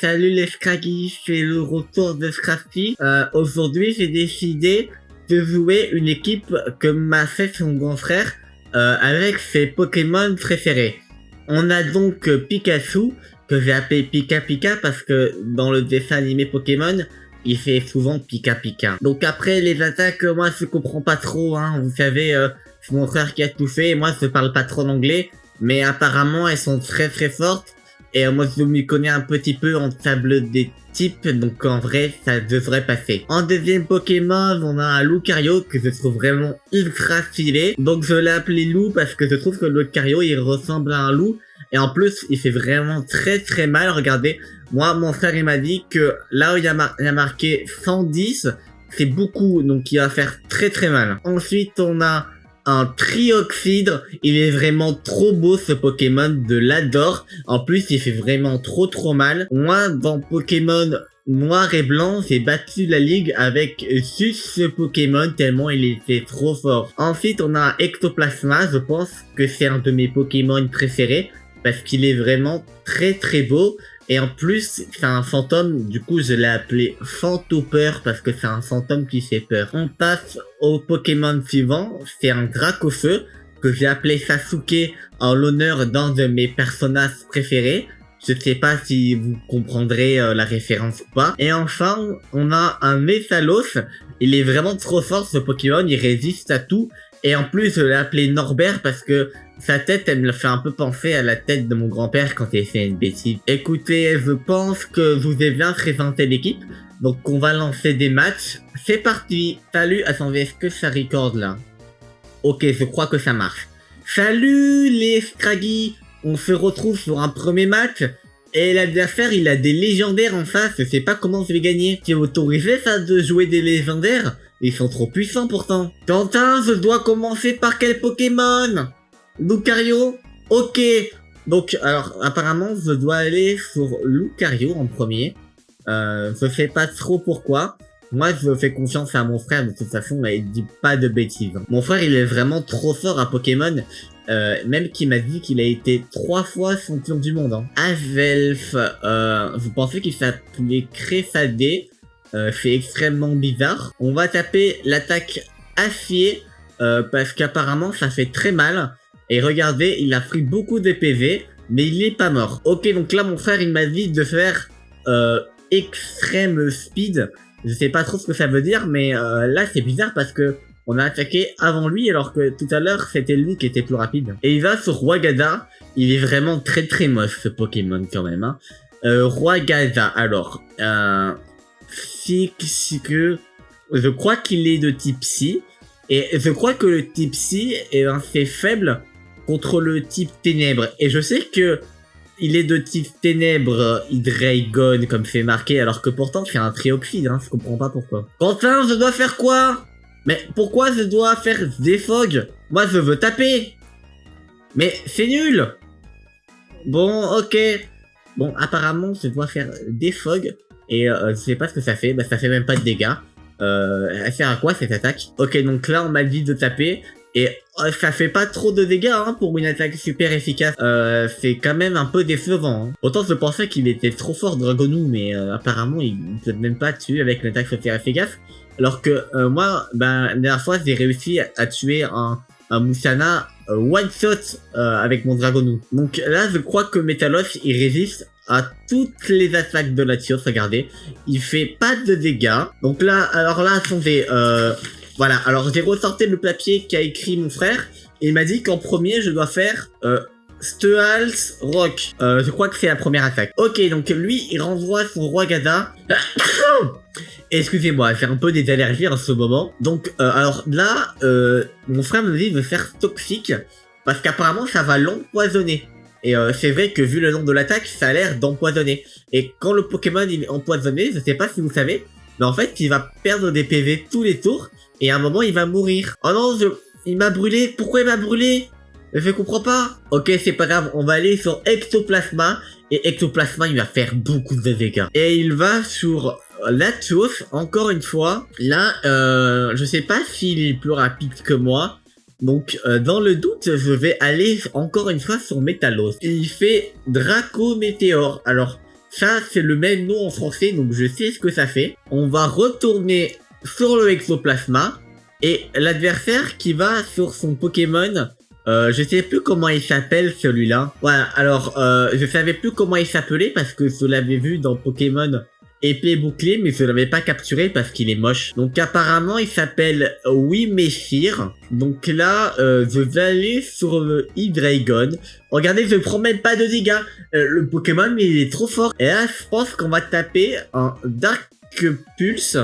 Salut les Scraggy, c'est le retour de Scrafty. Aujourd'hui, j'ai décidé de jouer une équipe que m'a fait son grand frère avec ses Pokémon préférés. On a donc Pikachu, que j'ai appelé Pika Pika parce que dans le dessin animé Pokémon, il fait souvent Pika Pika. Donc après les attaques, moi je comprends pas trop, hein. Vous savez, c'est mon frère qui a tout fait, et moi je parle pas trop l'anglais, mais apparemment elles sont très fortes. Et moi je m'y connais un petit peu en table des types, donc en vrai ça devrait passer. En deuxième Pokémon, on a un Lucario que je trouve vraiment ultra stylé. Donc je l'ai appelé Lou parce que je trouve que Lucario il ressemble à un loup. Et en plus il fait vraiment très mal, regardez. Moi mon frère il m'a dit que là où il y a marqué 110, c'est beaucoup, donc il va faire très mal. Ensuite on a un Trioxide, il est vraiment trop beau ce Pokémon, de l'adore. En plus il fait vraiment trop mal. Moi dans Pokémon Noir et Blanc, j'ai battu la ligue avec juste ce Pokémon tellement il était trop fort. Ensuite on a un Ectoplasma, je pense que c'est un de mes Pokémon préférés parce qu'il est vraiment très beau. Et en plus, c'est un fantôme, du coup je l'ai appelé Fantopeur parce que c'est un fantôme qui fait peur. On passe au Pokémon suivant, c'est un Dracofeu que j'ai appelé Sasuke en l'honneur d'un de mes personnages préférés. Je sais pas si vous comprendrez la référence ou pas. Et enfin, on a un Metalos, il est vraiment trop fort ce Pokémon, il résiste à tout. Et en plus, je l'ai appelé Norbert parce que sa tête, elle me fait un peu penser à la tête de mon grand-père quand il fait une bêtise. Écoutez, je pense que je vous ai bien présenté l'équipe. Donc, on va lancer des matchs. C'est parti. Salut, attendez, est-ce que ça record là? Ok, je crois que ça marche. Salut les Scraggy. On se retrouve sur un premier match. Et l'adversaire, il a des légendaires en face. Je sais pas comment je vais gagner. C'est autorisé ça de jouer des légendaires? Ils sont trop puissants pourtant. Quentin, je dois commencer par quel Pokémon? Lucario? Ok. Donc, alors, apparemment, je dois aller sur Lucario en premier. Je sais pas trop pourquoi. Moi, je fais confiance à mon frère, de toute façon, il dit pas de bêtises. Mon frère, il est vraiment trop fort à Pokémon. Même qu'il m'a dit qu'il a été 3 fois champion du monde. Hein. Avelf, vous pensez qu'il s'appelait Cressadé? C'est extrêmement bizarre. On va taper l'attaque acier parce qu'apparemment ça fait très mal. Et regardez, il a pris beaucoup de PV, mais il est pas mort. Ok, donc là mon frère il m'a dit de faire extrême speed. Je sais pas trop ce que ça veut dire, mais là c'est bizarre parce que on a attaqué avant lui alors que tout à l'heure c'était lui qui était plus rapide. Et il va sur Wagada. Il est vraiment très moche ce Pokémon quand même. Hein. Wagada, alors... je crois qu'il est de type Psy, et je crois que le type Psy est assez faible contre le type Ténèbres, et je sais que il est de type Ténèbres Hydreigon comme c'est marqué, alors que pourtant c'est un Trioxide, hein, je comprends pas pourquoi. Quentin, je dois faire quoi? Mais pourquoi je dois faire des fogs? Moi je veux taper. Mais c'est nul. Bon, ok. Bon, apparemment je dois faire des fogs. Et je sais pas ce que ça fait, bah ça fait même pas de dégâts. Elle sert à quoi cette attaque? Ok, donc là on m'a dit de taper. Et ça fait pas trop de dégâts hein, pour une attaque super efficace. C'est quand même un peu décevant. Hein. Autant je pensais qu'il était trop fort Dragonou, mais apparemment il peut même pas tuer avec une attaque super efficace. Alors que moi, la dernière fois j'ai réussi à tuer un Musana one shot avec mon Dragonou. Donc là je crois que Metalos il résiste à toutes les attaques de Latios, regardez. Il fait pas de dégâts. Donc là, alors là, attendez, voilà, alors j'ai ressorti le papier qu'a écrit mon frère. Et il m'a dit qu'en premier, je dois faire Stealth Rock. Je crois que c'est la première attaque. Ok, donc lui, il renvoie son Wagada. Excusez-moi, j'ai un peu des allergies en ce moment. Donc, alors là, mon frère me dit de faire Toxique. Parce qu'apparemment, ça va l'empoisonner. Et c'est vrai que vu le nom de l'attaque, ça a l'air d'empoisonner. Et quand le Pokémon il est empoisonné, je sais pas si vous savez, mais en fait il va perdre des PV tous les tours, et à un moment il va mourir. Oh non, il m'a brûlé, pourquoi il m'a brûlé? Je comprends pas. Ok, c'est pas grave, on va aller sur Ectoplasma, et Ectoplasma il va faire beaucoup de dégâts. Et il va sur Latios, encore une fois. Là, je sais pas s'il est plus rapide que moi. Donc, dans le doute, je vais aller encore une fois sur Metalos. Il fait Draco Météore. Alors, Ça, c'est le même nom en français, donc je sais ce que ça fait. On va retourner sur le Exoplasma. Et l'adversaire qui va sur son Pokémon, je sais plus comment il s'appelle celui-là. Voilà, alors je savais plus comment il s'appelait parce que je l'avais vu dans Pokémon épée bouclier, mais je l'avais pas capturé parce qu'il est moche. Donc apparemment il s'appelle Wimeshir. Donc là, je vais aller sur le Hydreigon. Regardez, je prends même pas de dégâts. Le Pokémon, il est trop fort. Et là, je pense qu'on va taper un Dark Pulse.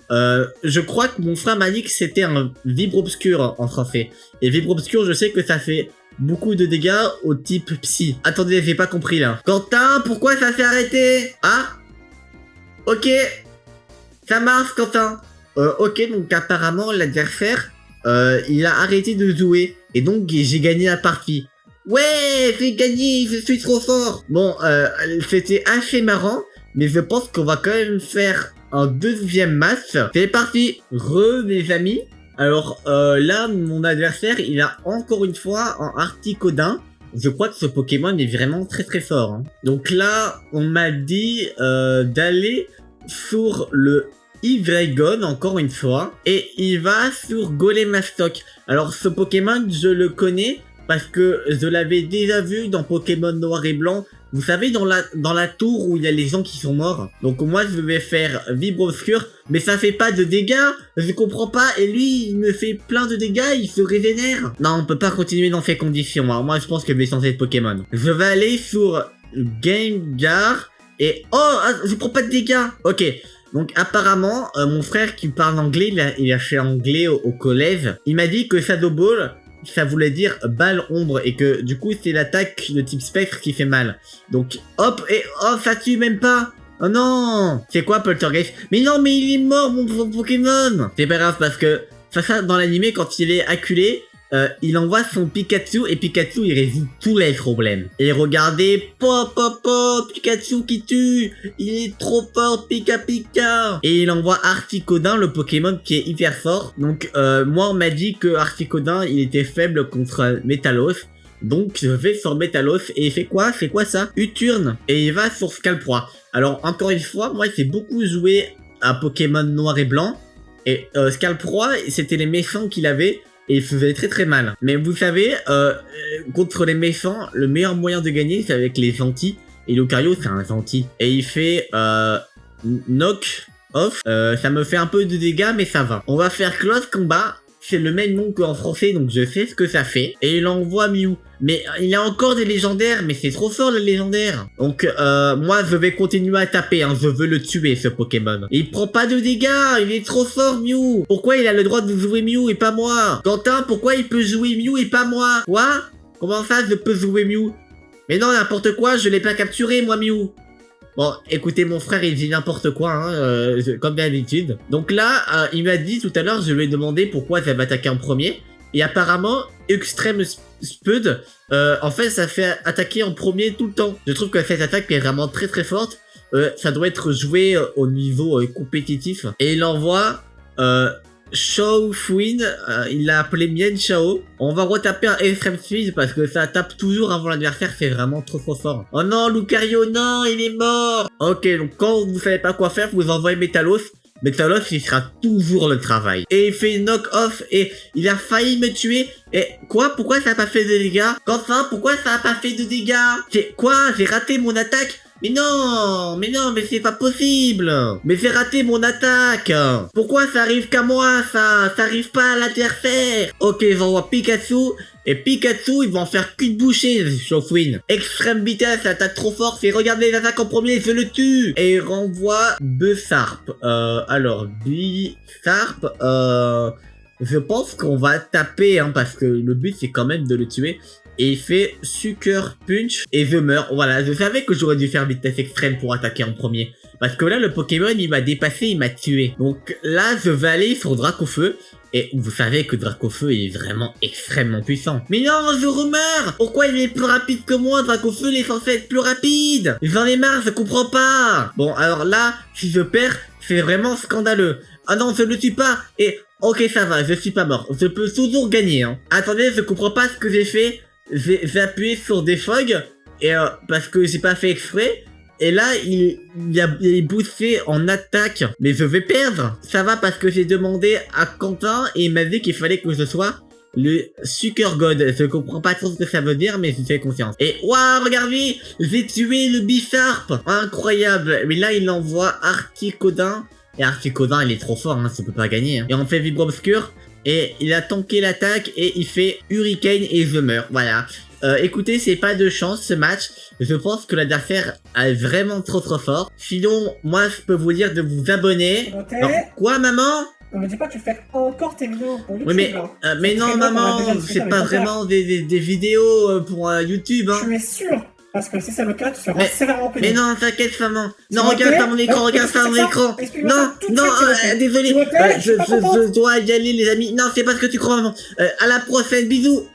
Je crois que mon frère m'a dit que c'était un Vibre Obscur en français. Et Vibre Obscur, je sais que ça fait beaucoup de dégâts au type Psy. Attendez, j'ai pas compris là. Quentin, pourquoi ça s'est arrêté? Ah, ok. Ça marche, Quentin. Ok, donc apparemment l'adversaire, il a arrêté de jouer. Et donc j'ai gagné la partie. Ouais, j'ai gagné, je suis trop fort. Bon, c'était assez marrant. Mais je pense qu'on va quand même faire un deuxième match. C'est parti. Les amis. Alors là, mon adversaire, il a encore une fois un Articodin. Je crois que ce Pokémon est vraiment très très fort. Hein. Donc là, on m'a dit d'aller sur le Hydreigon encore une fois. Et il va sur Golemastoc. Alors ce Pokémon, je le connais parce que je l'avais déjà vu dans Pokémon Noir et Blanc. Vous savez, dans la tour où il y a les gens qui sont morts. Donc moi, je vais faire Vibre Obscur, mais ça fait pas de dégâts. Je comprends pas. Et lui, il me fait plein de dégâts, il se régénère. Non, on peut pas continuer dans ces conditions. Alors moi, je pense que je vais changer de Pokémon. Je vais aller sur Gengar. Et... oh, je prends pas de dégâts. Ok. Donc apparemment, mon frère qui parle anglais, il a fait anglais au collège. Il m'a dit que Shadow Ball... ça voulait dire balle ombre et que du coup c'est l'attaque de type spectre qui fait mal. Donc hop et oh ça tue même pas. Oh non. C'est quoi Poltergeist? Mais non mais il est mort mon Pokémon. C'est pas grave parce que ça dans l'animé quand il est acculé, il envoie son Pikachu et Pikachu il résout tous les problèmes. Et regardez, pop, Pikachu qui tue, il est trop fort, Pika. Et il envoie Articodin, le Pokémon qui est hyper fort. Donc moi on m'a dit que Articodin il était faible contre Metalos. Donc je vais sur Metalos et il fait quoi? C'est quoi ça? U-turn. Et il va sur Scalproie. Alors encore une fois, moi j'ai beaucoup joué à Pokémon Noir et Blanc. Et Scalproie, c'était les méchants qu'il avait. Et il faisait très très mal. Mais vous savez, contre les méchants, le meilleur moyen de gagner, c'est avec les gentils. Et Lucario, c'est un gentil. Et il fait knock off. Ça me fait un peu de dégâts, mais ça va. On va faire close combat. C'est le même nom qu'en français, donc je sais ce que ça fait. Et il envoie Mew. Mais il a encore des légendaires, mais c'est trop fort les légendaires. Donc moi je vais continuer à taper, hein. Je veux le tuer ce Pokémon. Il prend pas de dégâts, il est trop fort Mew. Pourquoi il a le droit de jouer Mew et pas moi? Quentin, pourquoi il peut jouer Mew et pas moi? Quoi? Comment ça je peux jouer Mew? Mais non, n'importe quoi, je l'ai pas capturé moi Mew. Bon, écoutez, mon frère, il dit n'importe quoi, hein, comme d'habitude. Donc là, il m'a dit tout à l'heure, je lui ai demandé pourquoi ça va attaquer en premier. Et apparemment, Extreme Spud, en fait, ça fait attaquer en premier tout le temps. Je trouve que cette attaque est vraiment très très forte. Ça doit être joué au niveau compétitif. Et il envoie Shao Fuin, il l'a appelé Mien Shao. On va retaper un Extreme Speed parce que ça tape toujours avant l'adversaire, c'est vraiment trop fort. Oh non, Lucario, non, il est mort. Ok, donc quand vous savez pas quoi faire, vous envoyez Metalos. Metalos, il sera toujours le travail. Et il fait knock off et il a failli me tuer. Et quoi? Pourquoi ça a pas fait de dégâts? Enfin, pourquoi ça a pas fait de dégâts? C'est quoi? J'ai raté mon attaque? Mais non, mais c'est pas possible. Mais j'ai raté mon attaque. Pourquoi ça arrive qu'à moi, ça? Ça arrive pas à l'adversaire. Ok, j'envoie Pikachu. Et Pikachu, ils vont en faire qu'une bouchée, Chauffouine. Extrême vitesse, attaque trop forte. Et regarde les attaques en premier, je le tue. Et il renvoie Besarp. Alors, Besarp, je pense qu'on va taper, hein, parce que le but, c'est quand même de le tuer. Et il fait Sucker Punch et je meurs. Voilà, je savais que j'aurais dû faire vitesse extrême pour attaquer en premier. Parce que là, le Pokémon, il m'a dépassé, il m'a tué. Donc là, je vais aller sur Dracofeu. Et vous savez que Dracofeu est vraiment extrêmement puissant. Mais non, je remeurs. Pourquoi il est plus rapide que moi? Dracofeu, il est censé être plus rapide. J'en ai marre, je comprends pas. Bon, alors là, si je perds, c'est vraiment scandaleux. Ah non, je ne le tue pas. Et ok, ça va, je suis pas mort. Je peux toujours gagner, hein. Attendez, je comprends pas ce que j'ai fait. J'ai appuyé sur des fogs et parce que j'ai pas fait exprès Et là, il est boosté en attaque. Mais je vais perdre. Ça va parce que j'ai demandé à Quentin et il m'a dit qu'il fallait que je sois le Sucker God. Je comprends pas trop ce que ça veut dire, mais je fais confiance. Et waouh, regarde lui, j'ai tué le Bisharp. Incroyable. Mais là, il envoie Articodin. Et Articodin, il est trop fort, hein, ça peut pas gagner. Hein. Et on fait Vibre Obscur. Et il a tanké l'attaque et il fait Hurricane et je meurs. Voilà. Écoutez, c'est pas de chance ce match. Je pense que l'adversaire est vraiment trop fort. Sinon, moi, je peux vous dire de vous abonner. Okay. Non. Quoi, maman? Ne me dis pas que tu fais encore tes vidéos pour YouTube. Oui, mais non, maman, c'est pas vraiment des vidéos pour YouTube. Hein. Je suis sûr. Parce que si c'est le cas, tu seras sévèrement puni. Mais non, t'inquiète, maman. Non, regarde pas mon écran, regarde pas mon écran. Non, désolé. Je dois y aller, les amis. Non, c'est pas ce que tu crois, maman. À la prochaine, bisous.